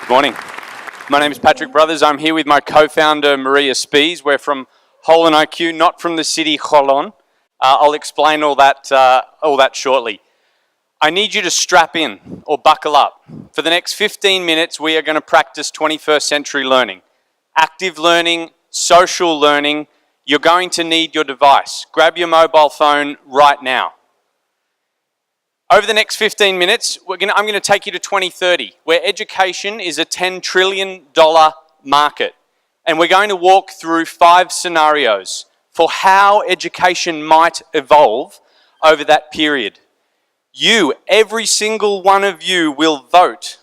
Good morning. My name is Patrick Brothers. I'm here with my co-founder, Maria Spies. We're from HolonIQ, not from the city Holon. I'll explain all that shortly. I need you to strap in or buckle up. For the next 15 minutes, we are going to practice 21st century learning. Active learning, social learning. You're going to need your device. Grab your mobile phone right now. Over the next 15 minutes, I'm going to take you to 2030, where education is a $10 trillion market. And we're going to walk through 5 scenarios for how education might evolve over that period. You, every single one of you, will vote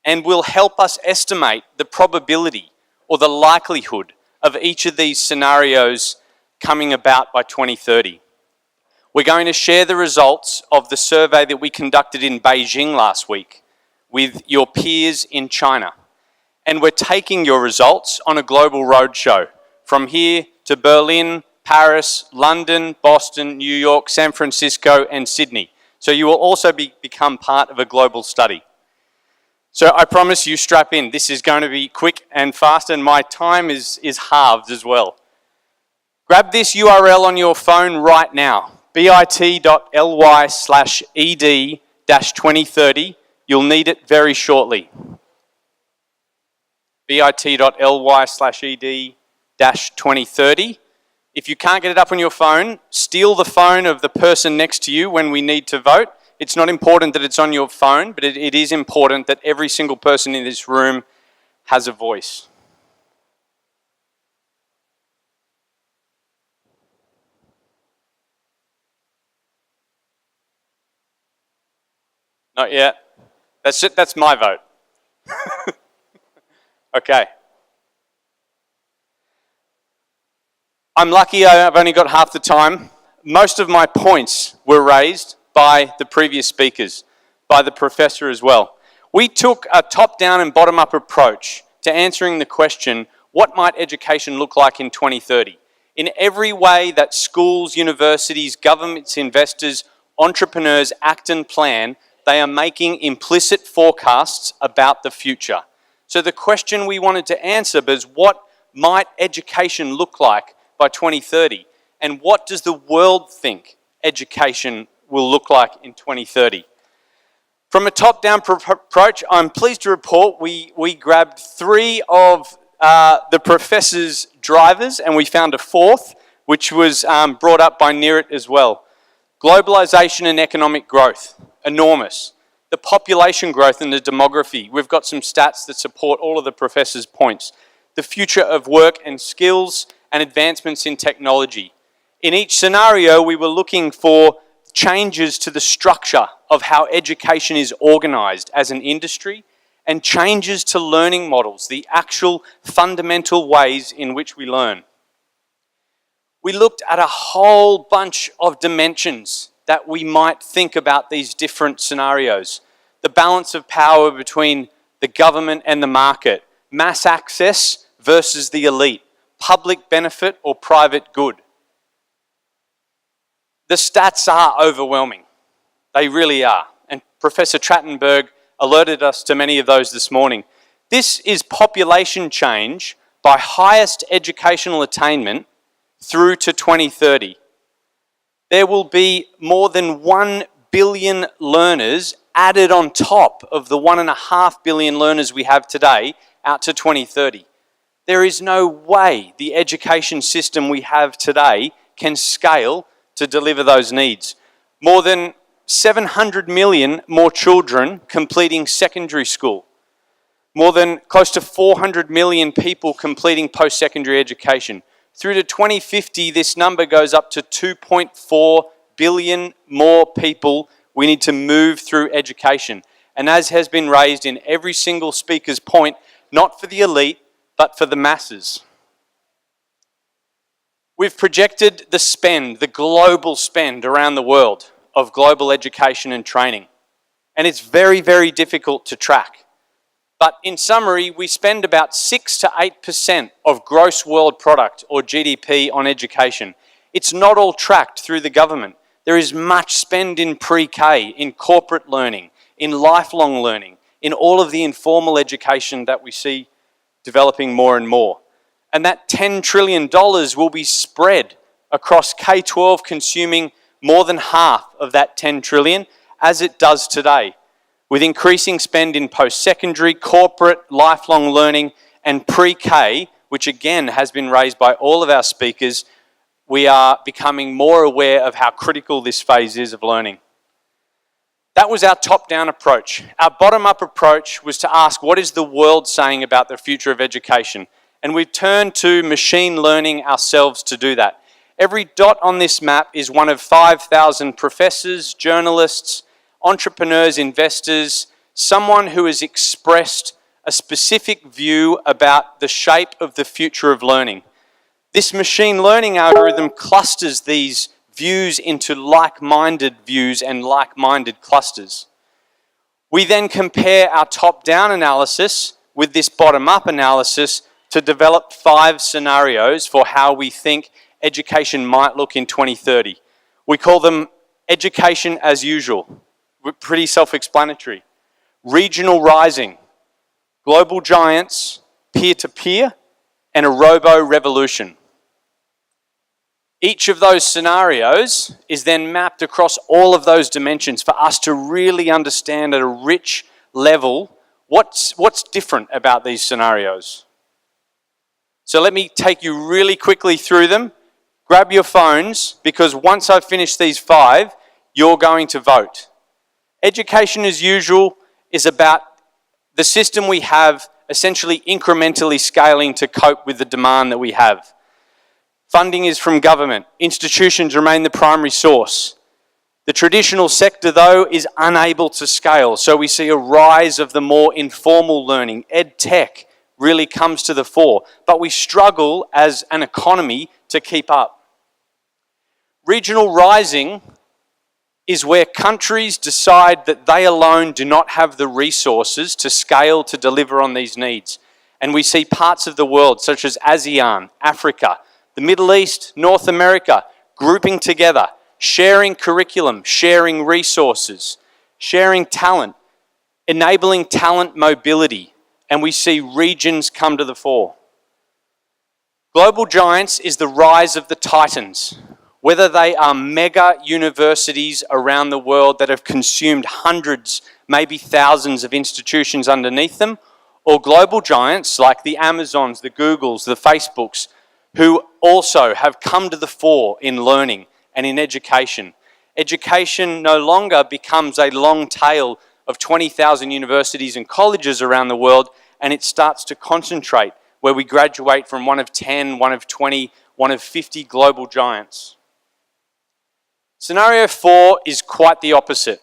and will help us estimate the probability or the likelihood of each of these scenarios coming about by 2030. We're going to share the results of the survey that we conducted in Beijing last week with your peers in China. And we're taking your results on a global roadshow from here to Berlin, Paris, London, Boston, New York, San Francisco, and Sydney. So you will also become part of a global study. So I promise you, strap in. This is going to be quick and fast, and my time is halved as well. Grab this URL on your phone right now. bit.ly/ed-2030. You'll need it very shortly. bit.ly/ed-2030. If you can't get it up on your phone, steal the phone of the person next to you when we need to vote. It's not important that it's on your phone, but it is important that every single person in this room has a voice. Not yet. That's it. That's my vote. Okay. I'm lucky I've only got half the time. Most of my points were raised by the previous speakers, by the professor as well. We took a top-down and bottom-up approach to answering the question, what might education look like in 2030? In every way that schools, universities, governments, investors, entrepreneurs act and plan, they are making implicit forecasts about the future. So the question we wanted to answer was, what might education look like by 2030? And what does the world think education will look like in 2030? From a top-down approach, I'm pleased to report we grabbed 3 of the professor's drivers, and we found a 4th, which was brought up by Neerit as well. Globalization and economic growth, enormous. The population growth and the demography, we've got some stats that support all of the professor's points. The future of work and skills and advancements in technology. In each scenario, we were looking for changes to the structure of how education is organized as an industry and changes to learning models, the actual fundamental ways in which we learn. We looked at a whole bunch of dimensions that we might think about these different scenarios. The balance of power between the government and the market, mass access versus the elite, public benefit or private good. The stats are overwhelming. They really are. And Professor Trachtenberg alerted us to many of those this morning. This is population change by highest educational attainment through to 2030. There will be more than 1 billion learners added on top of the 1.5 billion learners we have today out to 2030. There is no way the education system we have today can scale to deliver those needs. More than 700 million more children completing secondary school. More than close to 400 million people completing post-secondary education. Through to 2050, this number goes up to 2.4 billion more people we need to move through education. And as has been raised in every single speaker's point, not for the elite, but for the masses. We've projected the spend, the global spend around the world of global education and training. And it's very, very difficult to track. But in summary, we spend about 6 to 8% of gross world product or GDP on education. It's not all tracked through the government. There is much spend in pre-K, in corporate learning, in lifelong learning, in all of the informal education that we see developing more and more. And that $10 trillion will be spread across K-12, consuming more than half of that 10 trillion as it does today, with increasing spend in post-secondary, corporate, lifelong learning, and pre-K, which again has been raised by all of our speakers. We are becoming more aware of how critical this phase is of learning. That was our top-down approach. Our bottom-up approach was to ask, what is the world saying about the future of education? And we've turned to machine learning ourselves to do that. Every dot on this map is one of 5,000 professors, journalists, entrepreneurs, investors, someone who has expressed a specific view about the shape of the future of learning. This machine learning algorithm clusters these views into like-minded views and like-minded clusters. We then compare our top-down analysis with this bottom-up analysis to develop 5 scenarios for how we think education might look in 2030. We call them education as usual. We're pretty self-explanatory. Regional rising, global giants, peer-to-peer, and a robo-revolution. Each of those scenarios is then mapped across all of those dimensions for us to really understand at a rich level what's different about these scenarios. So let me take you really quickly through them. Grab your phones, because once I've finished these 5, you're going to vote. Education as usual is about the system we have essentially incrementally scaling to cope with the demand that we have. Funding is from government. Institutions remain the primary source. The traditional sector, though, is unable to scale, so we see a rise of the more informal learning. EdTech really comes to the fore, but we struggle as an economy to keep up. Regional rising is where countries decide that they alone do not have the resources to scale to deliver on these needs. And we see parts of the world, such as ASEAN, Africa, the Middle East, North America, grouping together, sharing curriculum, sharing resources, sharing talent, enabling talent mobility, and we see regions come to the fore. Global giants is the rise of the titans, whether they are mega universities around the world that have consumed hundreds, maybe thousands of institutions underneath them, or global giants like the Amazons, the Googles, the Facebooks, who also have come to the fore in learning and in education. Education no longer becomes a long tail of 20,000 universities and colleges around the world, and it starts to concentrate, where we graduate from one of 10, one of 20, one of 50 global giants. Scenario 4 is quite the opposite.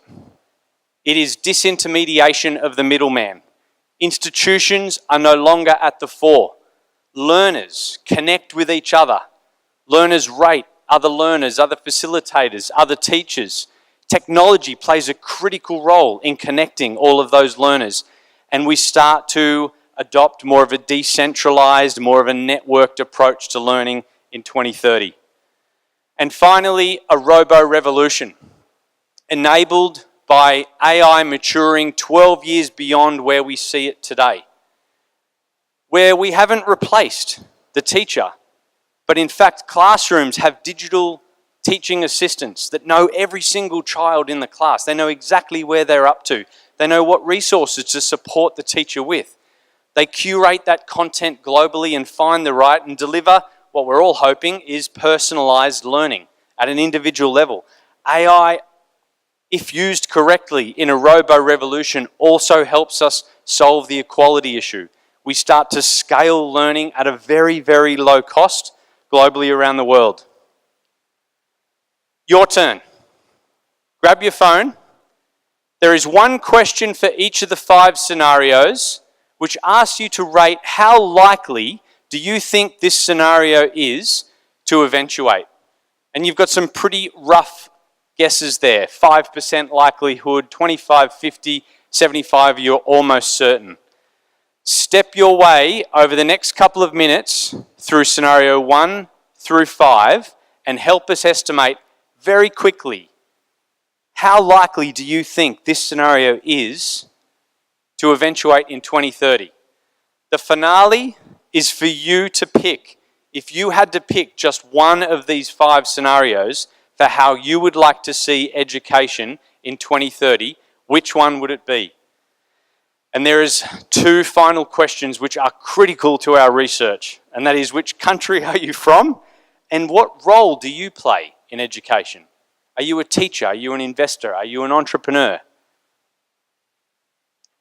It is disintermediation of the middleman. Institutions are no longer at the fore. Learners connect with each other. Learners rate other learners, other facilitators, other teachers. Technology plays a critical role in connecting all of those learners. And we start to adopt more of a decentralized, more of a networked approach to learning in 2030. And finally, a robo-revolution, enabled by AI maturing 12 years beyond where we see it today, where we haven't replaced the teacher, but in fact classrooms have digital teaching assistants that know every single child in the class. They know exactly where they're up to. They know what resources to support the teacher with. They curate that content globally and find the right and deliver what we're all hoping is personalized learning at an individual level. AI, if used correctly in a robo-revolution, also helps us solve the equality issue. We start to scale learning at a very, very low cost globally around the world. Your turn. Grab your phone. There is one question for each of the 5 scenarios which asks you to rate how likely do you think this scenario is to eventuate. And you've got some pretty rough guesses there. 5% likelihood, 25, 50, 75, you're almost certain. Step your way over the next couple of minutes through scenario 1 through 5 and help us estimate very quickly how likely do you think this scenario is to eventuate in 2030. The finale is for you to pick. If you had to pick just one of these 5 scenarios for how you would like to see education in 2030, which one would it be? And there is 2 final questions which are critical to our research, and that is, which country are you from and what role do you play in education? Are you a teacher? Are you an investor? Are you an entrepreneur?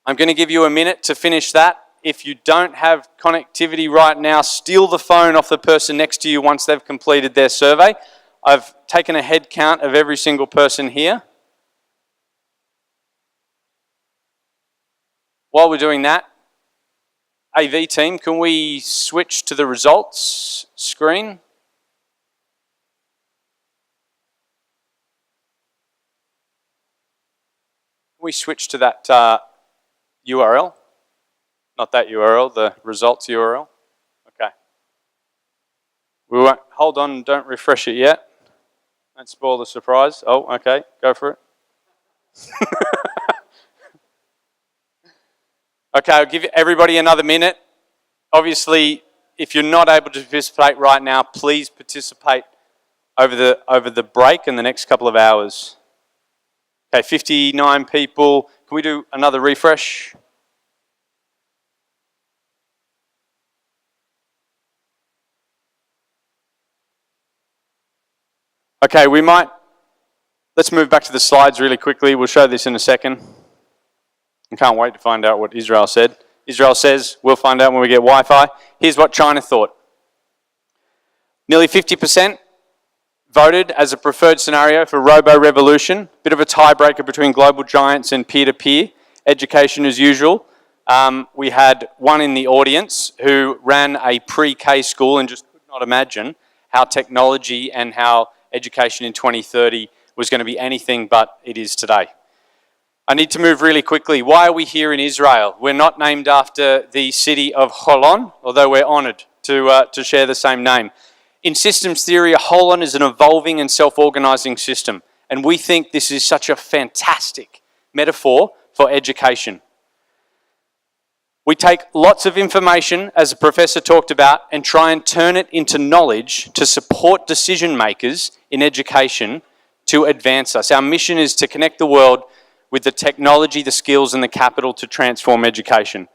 I'm going to give you a minute to finish that. If you don't have connectivity right now, steal the phone off the person next to you once they've completed their survey. I've taken a head count of every single person here. While we're doing that, AV team, can we switch to the results screen? Can we switch to that URL? Not that URL, the results URL. Okay. We won't, hold on, don't refresh it yet. Don't spoil the surprise. Oh, okay, go for it. Okay, I'll give everybody another minute. Obviously, if you're not able to participate right now, please participate over the break in the next couple of hours. Okay, 59 people. Can we do another refresh? Okay, let's move back to the slides really quickly. We'll show this in a second. I can't wait to find out what Israel said. Israel says, we'll find out when we get Wi-Fi. Here's what China thought. Nearly 50% voted as a preferred scenario for robo-revolution. Bit of a tiebreaker between global giants and peer-to-peer. Education as usual. We had one in the audience who ran a pre-K school and just could not imagine how technology and how education in 2030 was going to be anything but it is today. I need to move really quickly. Why are we here in Israel? We're not named after the city of Holon, although we're honoured to share the same name. In systems theory, a holon is an evolving and self-organising system, and we think this is such a fantastic metaphor for education. We take lots of information, as the professor talked about, and try and turn it into knowledge to support decision makers in education to advance us. Our mission is to connect the world with the technology, the skills and the capital to transform education.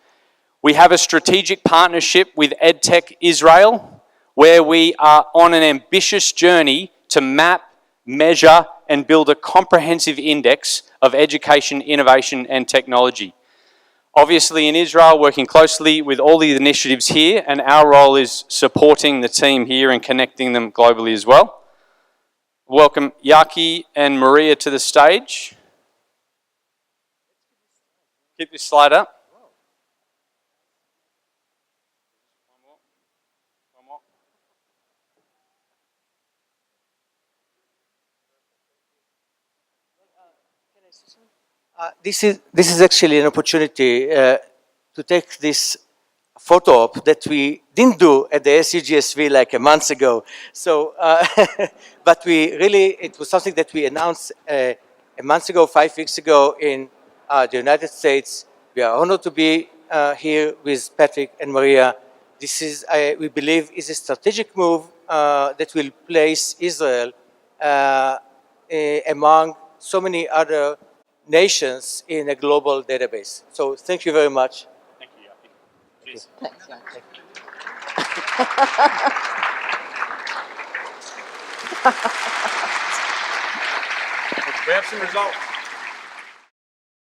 We have a strategic partnership with EdTech Israel, where we are on an ambitious journey to map, measure and build a comprehensive index of education, innovation and technology. Obviously in Israel, working closely with all the initiatives here, and our role is supporting the team here and connecting them globally as well. Welcome Yaki and Maria to the stage. Keep this slide up. One more. This is actually an opportunity to take this photo op that we didn't do at the SUGSV like a month ago. So, but it was something that we announced a month ago, 5 weeks ago in the United States. We are honored to be here with Patrick and Maria. This is, we believe, is a strategic move that will place Israel among so many other nations in a global database. So thank you very much. Thank you, Yaki. Cheers. Thanks, Yaki. We have some results.